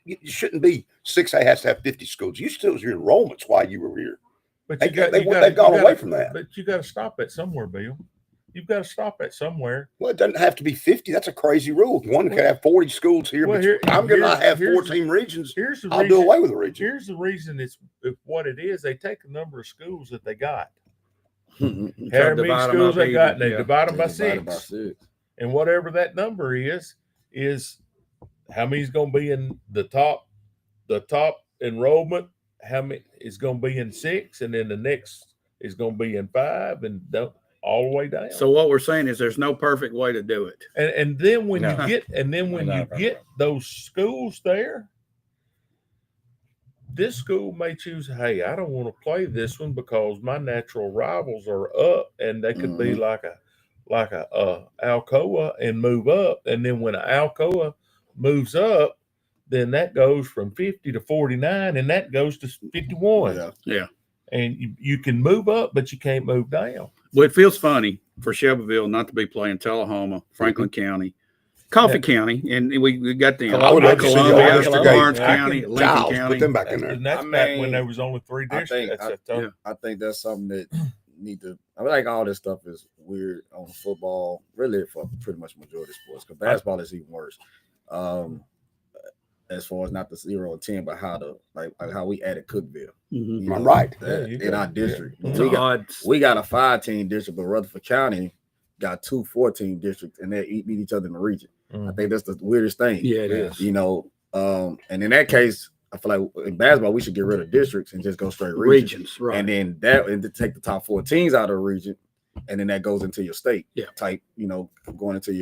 It shouldn't be 6A has to have 50 schools. You still your enrollments while you were here. But They've gone you away from that. But you got to stop at somewhere, Bill. You've got to stop at somewhere. Well, it doesn't have to be 50. That's a crazy rule. One could have 40 schools here, Well, but I'm going to have here's- 14 regions. Here's the I'll reason, do away with the region. Here's the reason it's what it is. They take the number of schools that they got. However many divide 'em schools up they got, even, and they yeah. divide them by Divided by 6. 6. And whatever that number is how many's going to be in the top enrollment, how many is going to be in 6, and then the next is going to be in 5, and all the way down. So what we're saying is there's no perfect way to do it. And then when No. you get those schools there, this school may choose, hey, I don't want to play this one because my natural rivals are up, and they could be like a Alcoa and move up. And then when Alcoa moves up, then that goes from 50 to 49, and that goes to 51. Yeah. And you can move up, but you can't move down. Well, it feels funny for Shelbyville not to be playing Tullahoma, Franklin County, Coffee County, and we got them. I would love to see the Columbia, Augusta Lawrence game. County, Lincoln Giles, County. put them back in there. And that's back when there was only 3 districts. I think that's something that need to. I mean, like all this stuff is weird on football, really for pretty much majority of sports. Because basketball is even worse. As far as not the 0 and 10, but how to like how we added Cookville. Mm-hmm. I'm right. In our district. Yeah. We got a 5-team district, but Rutherford County got 2 14 districts, and they beat each other in the region. I think that's the weirdest thing. Yeah, it is. You know, and in that case, I feel like in basketball we should get rid of districts and just go straight regions, right? And then and take the top 4 teams out of the region, and then that goes into your state type. You know, going into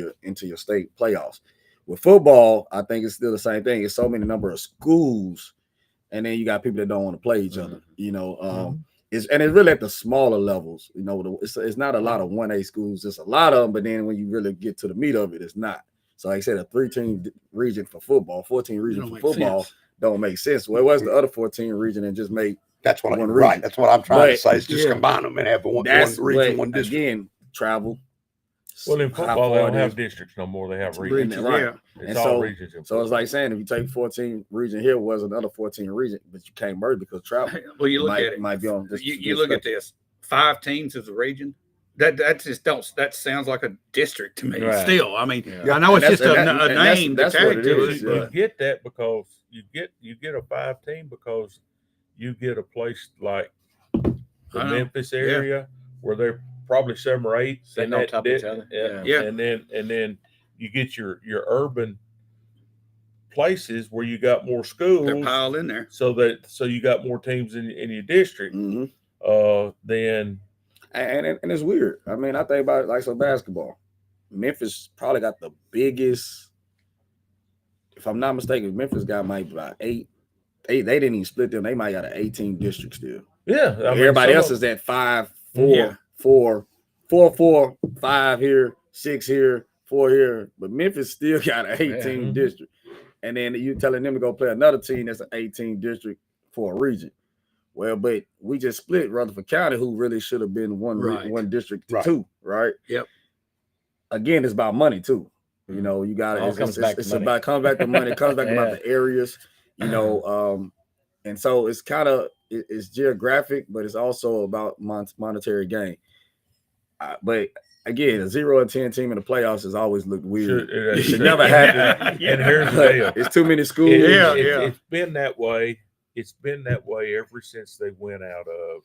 your state playoffs. With football, I think it's still the same thing. It's so many number of schools, and then you got people that don't want to play each other. You know, it's really at the smaller levels. You know, it's not a lot of 1A schools. It's a lot of them, but then when you really get to the meat of it, it's not. So like I said, a 3-team region for football, 14 region for football don't make sense. Well, it was the other 14 region and just make that's what I'm right. That's what I'm trying to say. Is just combine them and have one region, one district. Again, travel. Well, in football, they don't have districts no more. They have regions. Right. Yeah. It's and all regions. So it's like saying if you take 14 region here, was another 14 region, but you can't merge because travel. Well, you look at it. Might be on this, you look at this. 5 teams as a region. That just don't. That sounds like a district to me. Right. Still, I mean, I know it's just a name. That's what it is. You get that because you get a 5-team because you get a place like the Memphis area where they're probably 7 or 8 sitting on top of each other. Yeah. And then you get your urban places where you got more schools. They're piled in there. So you got more teams in your district. Then and it's weird. I mean, I think about it like some basketball. Memphis probably got the biggest. If I'm not mistaken, Memphis got maybe about 8. They didn't even split them. They might got an 18 district still. Yeah. Everybody else is at 5, 4, 4, 5 here, 6 here, 4 here. But Memphis still got an 18 district. And then you telling them to go play another team that's an 18 district for a region. Well, but we just split Rutherford County, who really should have been one district to 2, right? Yep. Again, it's about money too. You know, you got it. Comes back to money. It comes back about the areas. You know, and so it's kind of it's geographic, but it's also about monetary gain. But again, a 0 and 10 team in the playoffs has always looked weird. It should never happen. And here's the deal: it's too many schools. It's been that way. It's been that way ever since they went out of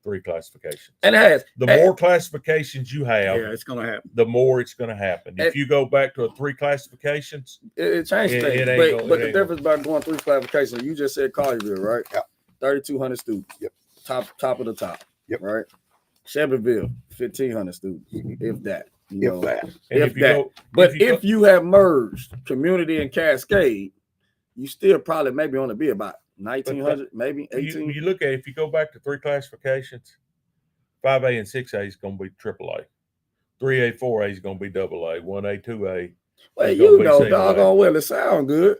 3 classifications. And it has. The more classifications you have, it's going to happen. The more it's going to happen. If you go back to 3 classifications, it changed things. But the difference about going 3 classifications, you just said Collierville, right? Yep. 3,200 students. Yep. Top of the top. Yep. Right. Shelbyville, 1,500 students, if that. If you have merged Community and Cascade, you still probably maybe only be about 1,900, maybe 18. You look at it, if you go back to 3 classifications, 5A and 6A is going to be AAA. 3A, 4A is going to be AA. 1A, 2A. Well, you know, doggone well, it sound good.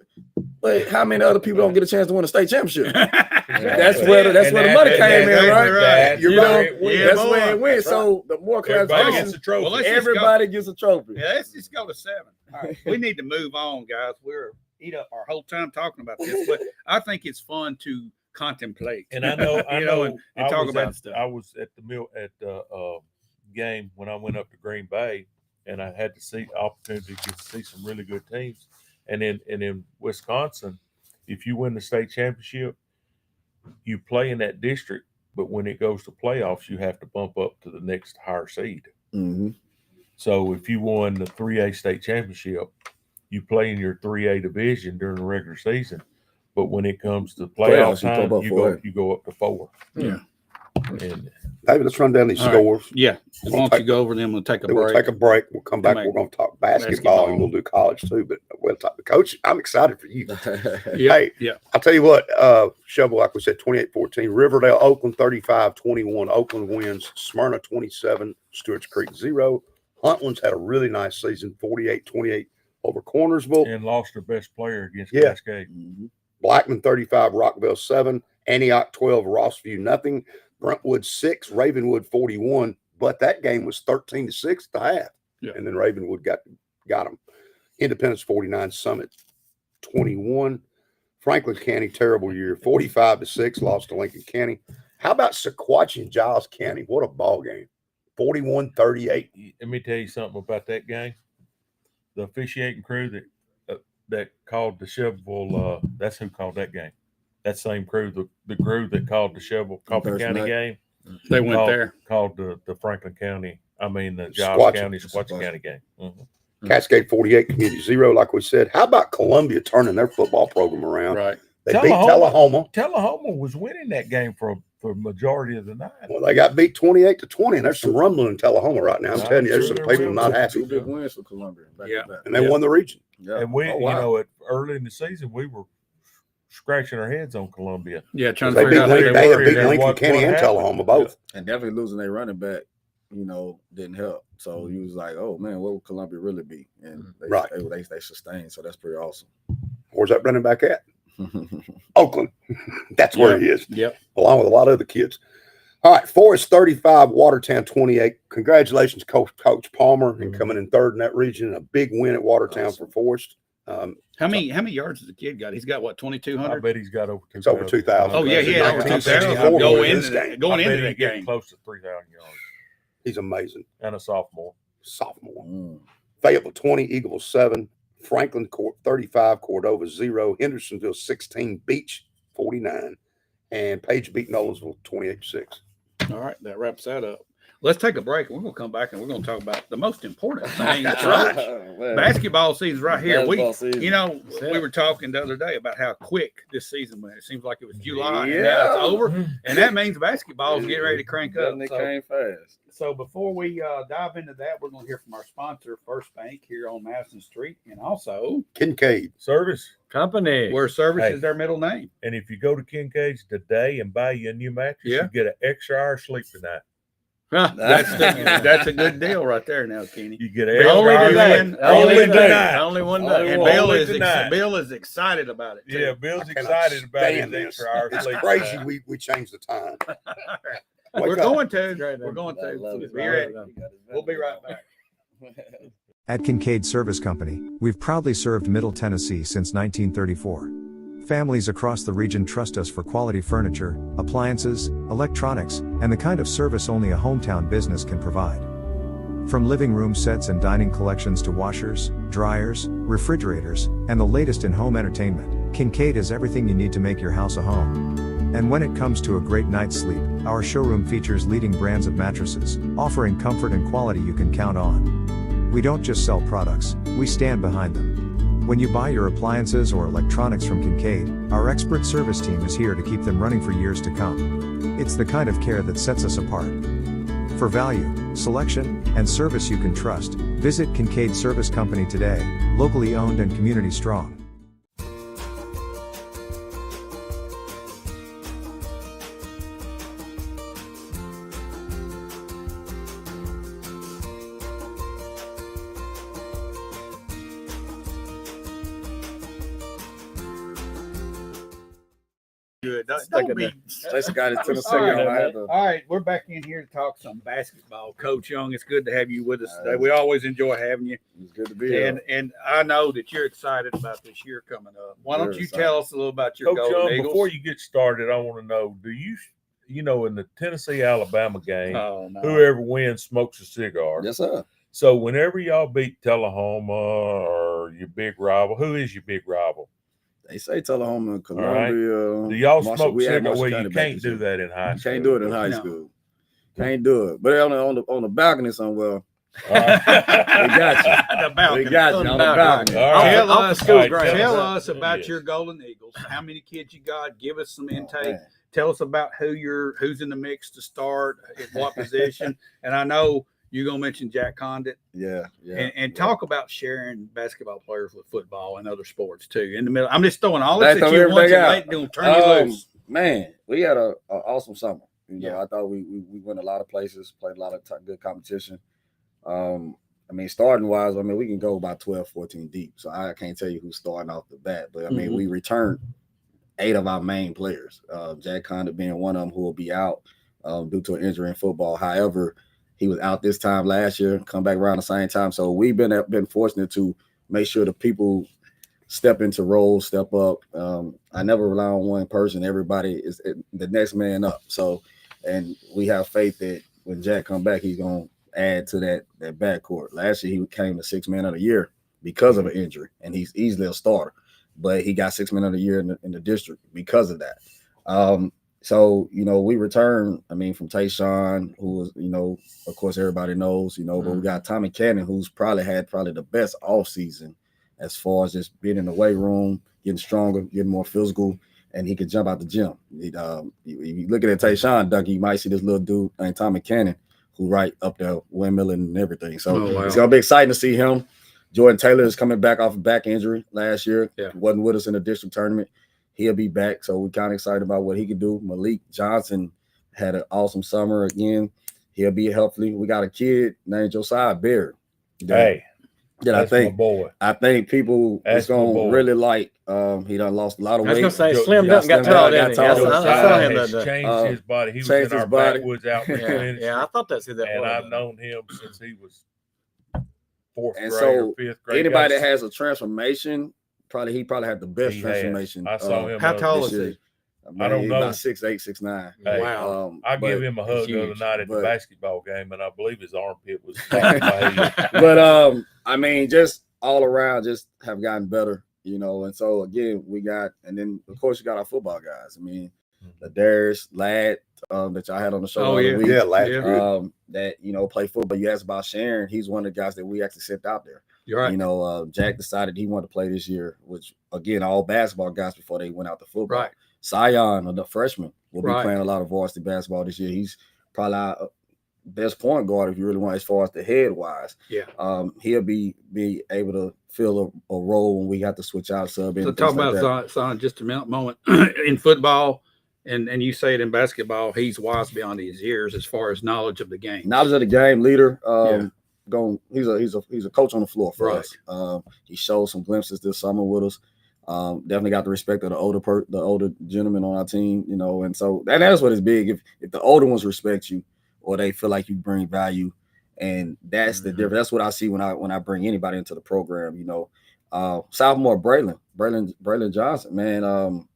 But how many other people don't get a chance to win a state championship? That's where the money came in, right? That's where it went. So the more classifications, everybody gets a trophy. Yeah, let's just go to 7. All right. We need to move on, guys. We're eat up our whole time talking about this, but I think it's fun to contemplate. And I know, and talk about stuff. I was at the game when I went up to Green Bay, and I had to see opportunity to get to see some really good teams. And in Wisconsin, if you win the state championship, you play in that district, but when it goes to playoffs, you have to bump up to the next higher seed. Mm-hmm. So if you won the 3A state championship, you play in your 3A division during the regular season, but when it comes to playoff time, you go up to 4. Yeah. And David, let's run down these All right. scores. Yeah. Why don't you go over them? We'll take a Then break. we'll take a break. We'll come back. We're going to talk basketball, and we'll do college too. But we'll talk. Coach, I'm excited for you. Hey, I'll tell you what, Shovel, like we said, 28-14. Riverdale, Oakland, 35-21. Oakland wins. Smyrna, 27. Stewart's Creek, 0. Huntland's had a really nice season, 48-28 over Cornersville. And lost their best player against Cascade. Blackman, 35. Rockville, 7. Antioch, 12. Rossview, nothing. Brentwood, 6. Ravenwood, 41. But that game was 13-6 at the half. Yeah. And then Ravenwood got them. Independence, 49. Summit, 21. Franklin County, terrible year, 45-6, lost to Lincoln County. How about Sequatchie and Giles County? What a ball game. 41-38. Let me tell you something about that game. The officiating crew that called the Shovel, that's who called that game. That same crew, the crew that called the Shovel Coffee County game. They went there. Called the Franklin County, the Giles County, Sequatchie County game. Cascade 48, Community 0, like we said. How about Columbia turning their football program around? Right. They beat Tullahoma. Tullahoma was winning that game for majority of the night. Well, they got beat 28-20, and there's some rumbling in Tullahoma right now. I'm telling you, there's some people not happy. 2 big wins for Columbia. And they won the region. Yeah. And we, early in the season, we were scratching our heads on Columbia. Yeah, trying to They figure out beat Lincoln County and Tullahoma both. And definitely losing their running back, didn't help. So he was like, oh, man, what would Columbia really be? And they sustained. So that's pretty awesome. Where's that running back at? Oakland. That's where he is. Yep. Along with a lot of other kids. All right. Forest 35, Watertown 28. Congratulations, Coach Palmer, in coming in third in that region. A big win at Watertown for Forest. How many yards has the kid got? He's got what, 2,200? I bet he's got over 2,000. It's over 2,000. Oh yeah, he had over 2,000 going into that game. Close to 3,000 yards. He's amazing. And a sophomore. Fayetteville 20, Eagleville 7. Franklin 35, Cordova 0. Hendersonville 16, Beach 49, and Page beat Nolensville 28-6. All right, that wraps that up. Let's take a break. We're going to come back and we're going to talk about the most important thing. That's right. Basketball season's right here. We season. we were talking the other day about how quick this season went. It seems like it was July and now it's over. And that means basketball is getting ready to crank up. They came fast. So before we dive into that, we're going to hear from our sponsor, First Bank, here on Madison Street, and also Kincaid Service Company, where service is their middle name. And if you go to Kincaid's today and buy you a new mattress, you get an extra hour sleep tonight. That's a good deal right there now, Kenny. You get only tonight. Only one day. And Bill is excited about it too. Yeah, Bill's excited about his extra hour It's sleep. crazy we changed the time. We're going to. Be ready. We'll be right back. At Kincaid Service Company, we've proudly served Middle Tennessee since 1934. Families across the region trust us for quality furniture, appliances, electronics, and the kind of service only a hometown business can provide. From living room sets and dining collections to washers, dryers, refrigerators, and the latest in home entertainment, Kincaid has everything you need to make your house a home. And when it comes to a great night's sleep, our showroom features leading brands of mattresses, offering comfort and quality you can count on. We don't just sell products, we stand behind them. When you buy your appliances or electronics from Kincaid, our expert service team is here to keep them running for years to come. It's the kind of care that sets us apart. For value, selection, and service you can trust, visit Kincaid Service Company today, locally owned and community strong. Good. Jason got it to the second. All right, we're back in here to talk some basketball. Coach Young, it's good to have you with us today. We always enjoy having you. It's good to be here. And I know that you're excited about this year coming up. Why don't you tell us a little about your Coach Golden Young, Eagles? before you get started, I want to know, do you in the Tennessee-Alabama game, whoever wins smokes a cigar? Yes, sir. So whenever y'all beat Tullahoma or your big rival, who is your big rival? They say Tullahoma and Columbia. Right. Do y'all smoke cigar? Well, you can't do that in high school. You can't do it in high school. Can't do it. But on the balcony somewhere. We got you. The balcony. We got you on the balcony. Tell us about your Golden Eagles. How many kids you got? Give us some intake. tell us about who's in the mix to start at what position. And I know you're gonna mention Jack Condit. Yeah. And talk about sharing basketball players with football and other sports too. In the middle, I'm just throwing all this at you once and late doing turn you loose. Man, we had a awesome summer. I thought we went a lot of places, played a lot of good competition. I mean, starting wise, I mean, we can go about 12, 14 deep. So I can't tell you who's starting off the bat, but I mean, we returned 8 of our main players. Jack Condit being one of them who will be out due to an injury in football. However, he was out this time last year, come back around the same time. So we've been fortunate to make sure the people step into roles, step up. I never rely on one person. Everybody is the next man up. So, and we have faith that when Jack come back, he's going to add to that backcourt. Last year, he came the 6th man of the year because of an injury, and he's easily a starter. But he got 6th man of the year in the district because of that. So, we returned, I mean, from Tayshawn, who was, of course, everybody knows, but we got Tommy Cannon, who's probably had the best offseason as far as just being in the weight room, getting stronger, getting more physical, and he could jump out the gym. If you look at Tayshawn, Duncan, you might see this little dude named Tommy Cannon, who right up there windmilling and everything. So It's going to be exciting to see him. Jordan Taylor is coming back off a back injury last year. Yeah. Wasn't with us in the district tournament. He'll be back, so we're kind of excited about what he can do. Malik Johnson had an awesome summer again. He'll be healthy. We got a kid named Josiah Beard. I think people is gonna really like. He done lost a lot of weight. I was gonna say slimmed up and got tall. I saw him has changed his body. He was in our backwoods outreach ministry. Yeah, I thought that's who that was. And I've known him since he was 4th grade or 5th grade. Anybody that has a transformation, he probably had the best transformation. I saw him. How tall is he? I don't know. About 6'8", 6'9". Hey, wow. I gave him a hug the other night at the basketball game, and I believe his armpit was. But I mean, just all around, just have gotten better, And so again, and then of course you got our football guys. I mean, the Darius Ladd that y'all had on the show. Ladd. That play football. You asked about Sharon. He's one of the guys that we actually sent out there. You're right. Jack decided he wanted to play this year, which again, all basketball guys before they went out to football. Right. Sion, the freshman, will be playing a lot of varsity basketball this year. He's probably our best point guard if you really want, as far as the head wise. Yeah. He'll be able to fill a role when we have to switch out sub. So talk about Sion just a moment in football, and you say it in basketball. He's wise beyond his years as far as knowledge of the game. Knowledge of the game, leader. He's a coach on the floor for us. He showed some glimpses this summer with us. Definitely got the respect of the older gentleman on our team, and so that's what is big. If the older ones respect you, or they feel like you bring value, and that's the difference. That's what I see when I bring anybody into the program. Sophomore Braylon Johnson, man,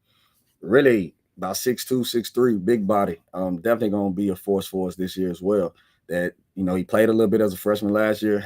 really about 6'2", 6'3", big body. Definitely gonna be a force for us this year as well. That he played a little bit as a freshman last year.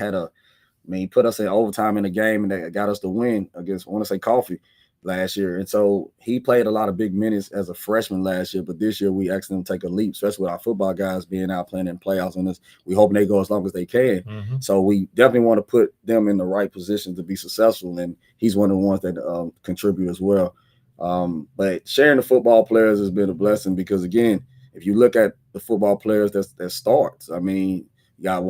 He put us in overtime in the game, and that got us the win against, I want to say, Coffee last year. And so he played a lot of big minutes as a freshman last year, but this year we asked him to take a leap, especially with our football guys being out playing in playoffs on us. We hoping they go as long as they can. Mm-hmm. So we definitely want to put them in the right position to be successful, and he's one of the ones that contribute as well. But sharing the football players has been a blessing because, again, if you look at the football players that starts, I mean, you got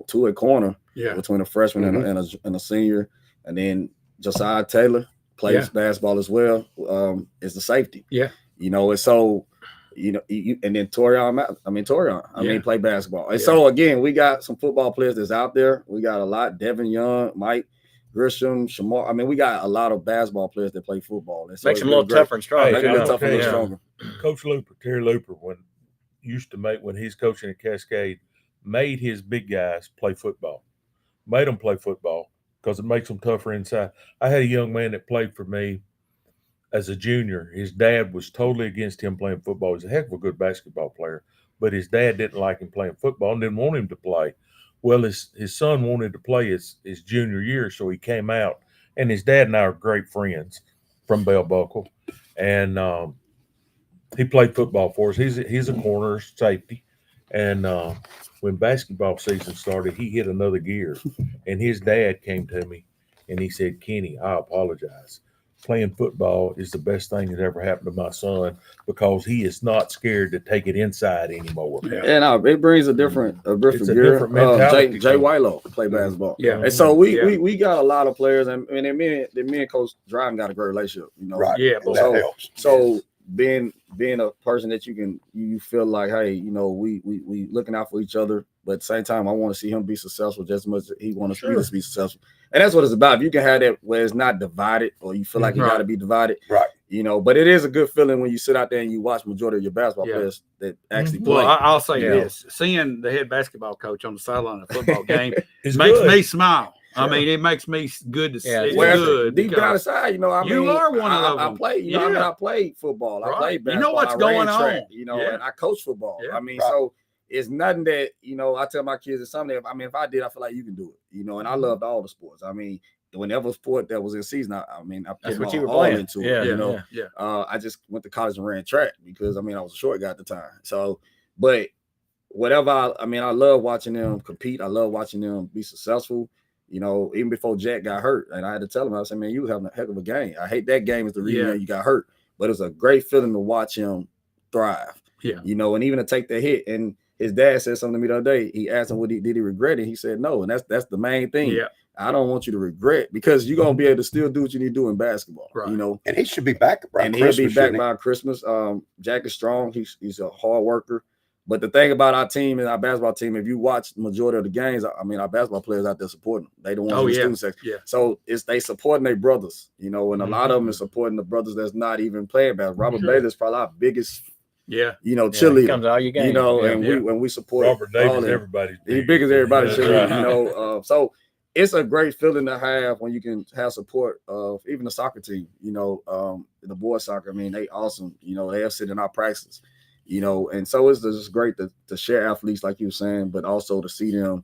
2 at corner between a freshman and a senior, and then Josiah Taylor plays basketball as well. Is the safety, and so and then Torian, play basketball, and so again, we got some football players that's out there. We got a lot: Devin Young, Mike Grisham, Shamar. I mean, we got a lot of basketball players that play football. And so makes them a little tougher and stronger. Stronger. Coach Terry Looper, when he's coaching at Cascade, made his big guys play football. Made them play football because it makes them tougher inside. I had a young man that played for me as a junior. His dad was totally against him playing football. He's a heck of a good basketball player, but his dad didn't like him playing football and didn't want him to play. Well, his son wanted to play his junior year, so he came out. And his dad and I are great friends from Bell Buckle. And he played football for us. He's a corner safety. And when basketball season started, he hit another gear. And his dad came to me and he said, "Kenny, I apologize. playing football is the best thing that ever happened to my son because he is not scared to take it inside anymore. Yeah. And it brings a different gear. Different mentality. Jay Whitelow play basketball. Yeah. And so we got a lot of players, and me and Coach Dryden got a great relationship, you know. Right. Yeah, And that helps. So being a person that you feel like, hey, you know, we looking out for each other, but at the same time, I want to see him be successful just as much as he wants us to be successful. And that's what it's about. If you can have that where it's not divided, or you feel like you got to be divided, right? You know, but it is a good feeling when you sit out there and you watch majority of your basketball players that actually play. Well, I'll say this: seeing the head basketball coach on the sideline of a football game makes me smile. Sure. I mean, it makes me good to see. Yeah, good. Deep down inside, you know, you are one of them. I played, you know, I mean, I played football. I played basketball. You know what's going on, you know, and I coach football. I mean, so it's nothing that, you know, I tell my kids it's something. I mean, if I did, I feel like you can do it, you know, and I loved all the sports. I mean, whenever sport that was in season, I put my all into it, you know. I just went to college and ran track because, I mean, I was a short guy at the time. So, but whatever, I love watching them compete. I love watching them be successful. You know, even before Jack got hurt, and I had to tell him, I said, man, you having a heck of a game. I hate that game is the reason you got hurt, but it's a great feeling to watch him thrive. Yeah. You know, and even to take the hit. And his dad said something to me the other day. He asked him, did he regret it? He said, no. And that's the main thing. Yeah. I don't want you to regret, because you're going to be able to still do what you need to do in basketball. Right. You know, and he should be back around Christmas. He'll be back by Christmas. Jack is strong. He's a hard worker. But the thing about our team and our basketball team, if you watch the majority of the games, I mean, our basketball players out there supporting them. They don't want the student section. Yeah. So they supporting their brothers, you know, and a lot of them is supporting the brothers that's not even playing basketball. Robert Bailey is probably our biggest, you know, cheerleader. He comes all your games. You know, and when we support Robert Davis, everybody's he's big as everybody's cheerleader, you know. So it's a great feeling to have when you can have support of even the soccer team, you know, the boys soccer. I mean, they awesome, you know, they have sit in our practices. You know, and so it's just great to share athletes like you were saying, but also to see them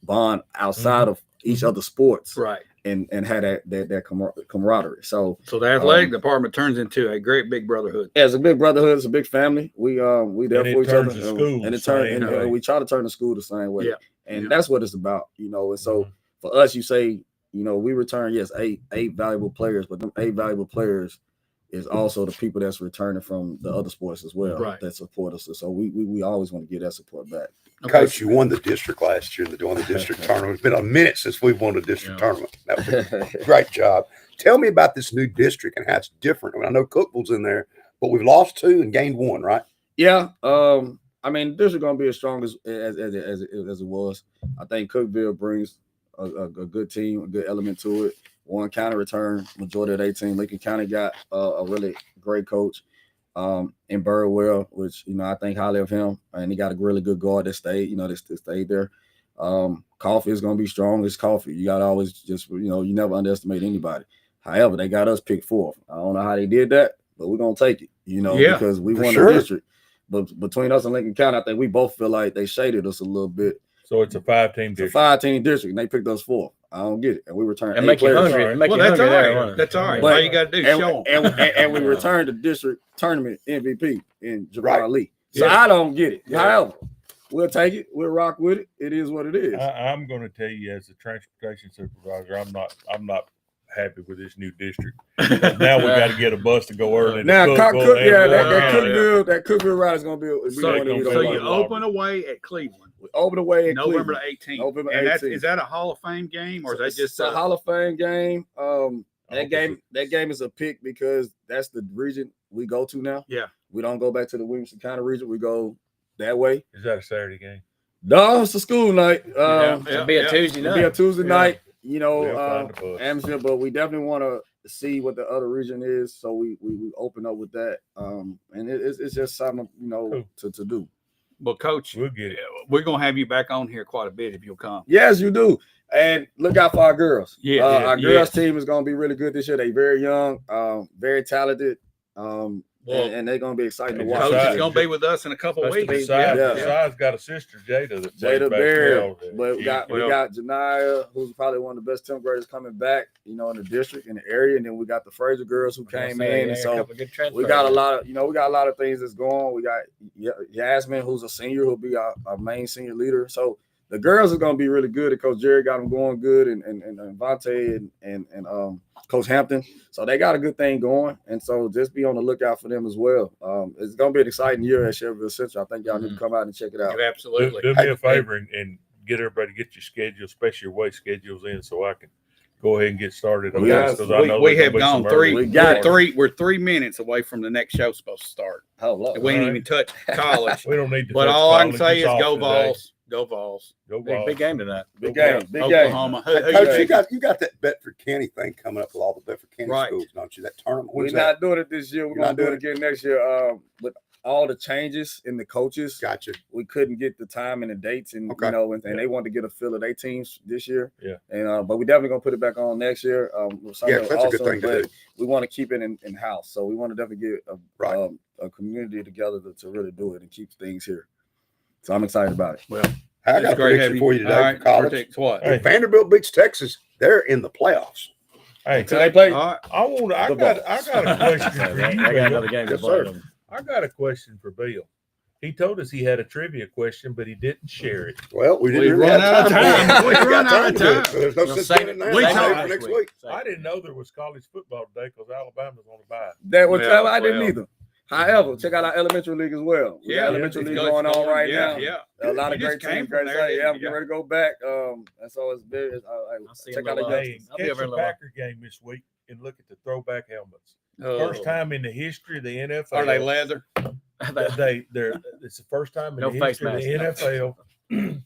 bond outside of each other's sports, right? And have that camaraderie. So the athletic department turns into a great big brotherhood. Yeah, it's a big brotherhood. It's a big family. We there for each other, and we try to turn the school the same way. Yeah. And that's what it's about, you know. And so for us, you say, you know, we return eight valuable players, but them 8 valuable players is also the people that's returning from the other sports as well, that support us. So we always want to give that support back. Coach, you won the district last year, the district tournament. It's been a minute since we've won a district tournament. That was a great job. Tell me about this new district and how it's different. I mean, I know Cookville's in there, but we've lost 2 and gained 1, right? Yeah. I mean, the district going to be as strong as it was. I think Cookville brings a good team, a good element to it. Warren County return majority of their team. Lincoln County got a really great coach in Birdwell, which, you know, I think highly of him. And he got a really good guard that stayed, you know, that stayed there. Coffee is going to be strong as Coffee. You got to always just, you know, you never underestimate anybody. However, they got us picked 4th. I don't know how they did that, but we're going to take it, you know, because we won the district. But between us and Lincoln County, I think we both feel like they shaded us a little bit. So it's a 5-team district. It's a 5-team district, and they picked us 4th. I don't get it. And we returned 8 players. That's all right. That's all right. All you got to do is show them. And we returned the district tournament MVP in Jabbar Lee. So I don't get it. However, we'll take it. We'll rock with it. It is what it is. I'm going to tell you, as a transportation supervisor, I'm not happy with this new district. Now we got to get a bus to go early. Now, that Cookville ride is going to be. So you open away at Cleveland. Over the way in November the 18th. Is that a Hall of Fame game, or is that just a Hall of Fame game? That game is a pick because that's the region we go to now. Yeah, we don't go back to the Williamson County region. We go that way. Is that a Saturday game? No, it's a school night. It'll be a Tuesday night. It'll be a Tuesday night. You know, atmosphere, but we definitely want to see what the other region is, so we open up with that. And it's just something, you know, to do. Well, Coach, we'll get it. We're gonna have you back on here quite a bit if you'll come. Yes, you do. And look out for our girls. Our girls team is gonna be really good this year. They're very young, very talented. And they're gonna be exciting to watch. Coach is gonna be with us in a couple of weeks. Besides, got a sister, Jada Bear. But we got Janiyah, who's probably one of the best 10th graders coming back, you know, in the district, in the area. And then we got the Fraser girls who came in. And so we got a lot of things that's going on. We got Yasmin, who's a senior, who'll be our main senior leader. So The girls are gonna be really good. And Coach Jerry got them going good, and Vontae and Coach Hampton. So they got a good thing going, and so just be on the lookout for them as well. It's gonna be an exciting year at Shelbyville Central. I think y'all need to come out and check it out. Absolutely. Do me a favor and get everybody to get your schedule, especially your weight schedules in, so I can go ahead and get started on this. We have gone we're 3 minutes away from the next show supposed to start. Oh, Lord. We ain't even touched college. We don't need to. But all I can say is go Vols. Go Vols. Go Vols. Big game tonight. Big game. Oklahoma. Coach, you got that Bedford County thing coming up with all the Bedford County schools, don't you? That tournament. We're not doing it this year. We're going to do it again next year. With all the changes in the coaches, gotcha. We couldn't get the time and the dates, and and they wanted to get a feel of their teams this year. Yeah. And but we definitely gonna put it back on next year. That's a good thing to do. We want to keep it in house, so we want to definitely get a community together to really do it and keep things here. So I'm excited about it. Well, I got a prediction for you today for college. What? If Vanderbilt beats Texas, they're in the playoffs. Hey, so they play. I got a question for you. I got another game to play them. I got a question for Bill. He told us he had a trivia question, but he didn't share it. Well, we didn't run out of time. We run out of time. So there's no sense in it now. We talk for next week. I didn't know there was college football today because Alabama's on the bye. That was I didn't either. However, check out our elementary league as well. We got elementary league going on right now. Yeah, a lot of great teams. I'm getting ready to go back. And so it's very. Check out the catch the Packer game this week and look at the throwback helmets. First time in the history of the NFL. Are they leather? It's the first time in the history of the NFL.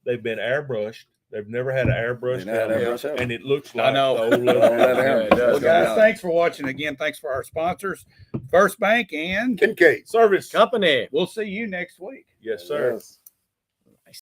They've been airbrushed. They've never had an airbrush helmet, and it looks like the old leather. Well, guys, thanks for watching again. Thanks for our sponsors, First Bank and Kincaid Service Company. We'll see you next week. Yes, sir. Yes.